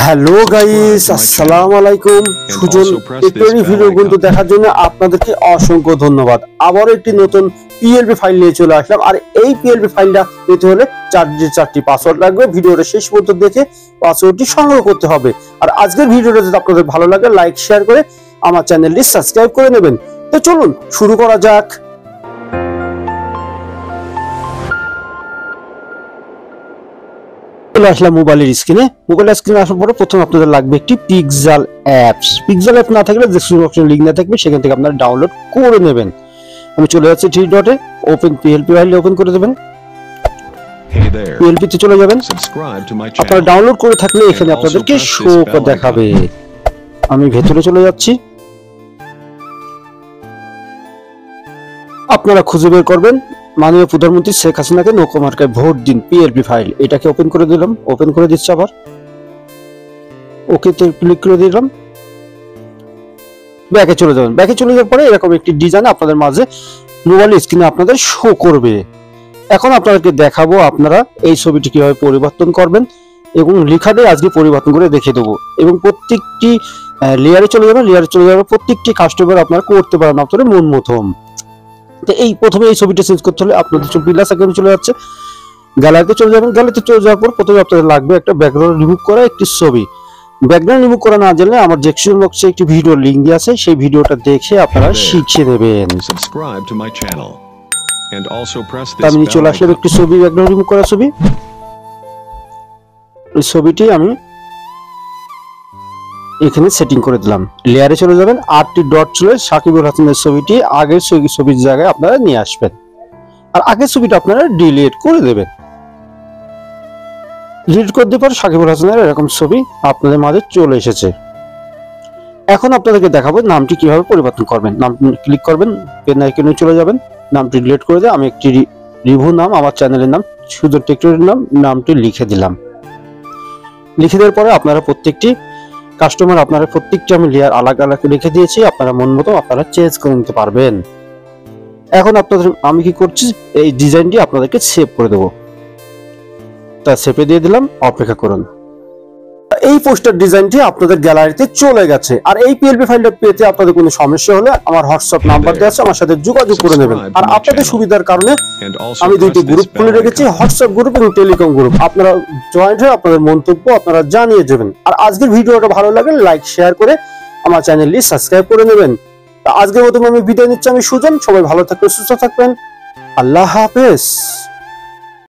Hello guys, আসসালামু আলাইকুম। Sujan technology ভিডিওগুলো দেখার জন্য আপনাদেরকে অসংখ্য ধন্যবাদ। আবার একটি নতুন পিএলবি ফাইল নিয়ে চলে আসলাম। আর এই পিএলবি ফাইলটা পেতে হলে চারটি পাসওয়ার্ড লাগবে। ভিডিওটা শেষ পর্যন্ত দেখে পাসওয়ার্ডটি সংগ্রহ করতে হবে। আর আজকের ভিডিওটা যদি আপনাদের ভালো লাগে লাইক শেয়ার করে আমার চ্যানেলটি সাবস্ক্রাইব করে নেবেন। তো চলুন শুরু করা যাক। আসলাম মোবাইলের স্ক্রিনে। মোবাইলের স্ক্রিনে আসার পরে প্রথমে আপনাদের লাগবে একটি পিক্সেল অ্যাপস। পিক্সেল অ্যাপ না থাকলে ডেসক্রিপশন বক্সে লিংক না থাকবে, সেখান থেকে আপনারা ডাউনলোড করে নেবেন। আমি চলে যাচ্ছি থ্রি ডটে, ওপেন পিএলপি ফাইল ওপেন করে দেবেন। পিএলপি তে চলে যাবেন। আপনারা ডাউনলোড করে থাকলে এখানে আপনাদেরকে শো দেখাবে। আমি ভেতরে চলে যাচ্ছি। আপনারা খুঁজে বের করবেন মাননীয় প্রধানমন্ত্রী শেখ হাসিনাকে নৌকা মার্কায় ভোট দিন পিএলপি ফাইল। এটাকে ওপেন করে দিলাম, ওপেন করে দিচ্ছি। আবার ওকে তে ক্লিক করে দিলাম। ব্যাকে চলে যাবেন। ব্যাকে চলে যাওয়ার পরে এরকম একটি ডিজাইন আপনাদের মাঝে মোবাইল স্ক্রিনে আপনাদের শো করবে। এখন আপনাদেরকে দেখাবো আপনারা এই ছবিটি কিভাবে পরিবর্তন করবেন এবং লেখাটি আজকে পরিবর্তন করে দেখিয়ে দেবো। এবং প্রত্যেকটি লেয়ারে চলে যাবেন। লেয়ারে চলে যাবে প্রত্যেকটি কাস্টমার আপনারা করতে পারেন আপনাদের মন মতন। তো এই প্রথমে এই ছবিটা চেঞ্জ করতে হলে আপনাদের প্লাস আইকনে চলে যাচ্ছে, গ্যালারিতে চলে যাবেন। গ্যালারিতে চলে যাওয়ার পর প্রথমে আপনাদের লাগবে একটা ব্যাকগ্রাউন্ড রিমুভ করা একটি ছবি। ব্যাকগ্রাউন্ড রিমুভ করা না জানলে আমার ডেসক্রিপশন বক্সে একটি ভিডিও লিংক দেওয়া আছে, সেই ভিডিওটা দেখে আপনারা শিখে নেবেন। আমি চলে আসলাম একটি ছবি, ব্যাকগ্রাউন্ড রিমুভ করা ছবি। এই ছবিটি আমি এখানে সেটিং করে দিলাম। লেয়ারে চলে যাবেন, 8টি ডট চলে সাকিবুল হাসানের ছবিটি আগের ছবির জায়গায় আপনারা নিয়ে আসবেন। আর আগের ছবিটা আপনারা ডিলিট করে দেবেন। ডিলিট করে দেওয়ার পর সাকিবুল হাসানের এরকম ছবি আপনাদের মাঝে চলে এসেছে। এখন আপনাদেরকে দেখাবো নামটি কিভাবে পরিবর্তন করবেন। নাম ক্লিক করবেন, পেন আইকনে চলে যাবেন, নামটি ডিলিট করে দিয়ে আমি একটি রিভিউ নাম, আমার চ্যানেলের নাম সুজন টেকনোলজি নামটি লিখে দিলাম। লিখে দেওয়ার পরে আপনারা প্রত্যেকটি কাস্টমার আপনারা প্রত্যেকটি আমি লেয়ার আলাদা আলাদা রেখে দিয়েছি, আপনারা মন মতো আপনারা চেঞ্জ করে নিতে পারবেন। এখন আপনাদের আমি কি করছি, এই ডিজাইনটি আপনাদেরকে সেভ করে দেবো। তা সেভে দিয়ে দিলাম, অপেক্ষা করুন। এই পোস্টার ডিজাইনটি আপনাদের গ্যালারিতে চলে গেছে। আর এই পিএলপি ফাইলটা পেতে আপনাদের কোনো সমস্যা হলে আমার হোয়াটসঅ্যাপ নাম্বার দেওয়া আছে, আমার সাথে যোগাযোগ করে নেবেন। আর আপনাদের সুবিধার কারণে আমি দুইটি গ্রুপ খুলে রেখেছি, হোয়াটসঅ্যাপ গ্রুপ এবং টেলিকম গ্রুপ। আপনারা জয়েন্ট হয়ে আপনাদের মন্তব্য আপনারা জানিয়ে যাবেন। আর আজকের ভিডিওটা ভালো লাগে লাইক শেয়ার করে আমার চ্যানেলটি সাবস্ক্রাইব করে নেবেন। আজকের মতো আমি বিদায় নিচ্ছি। আমি সুজন, সবাই ভালো থাকবেন, সুস্থ থাকবেন। আল্লাহ হাফেজ।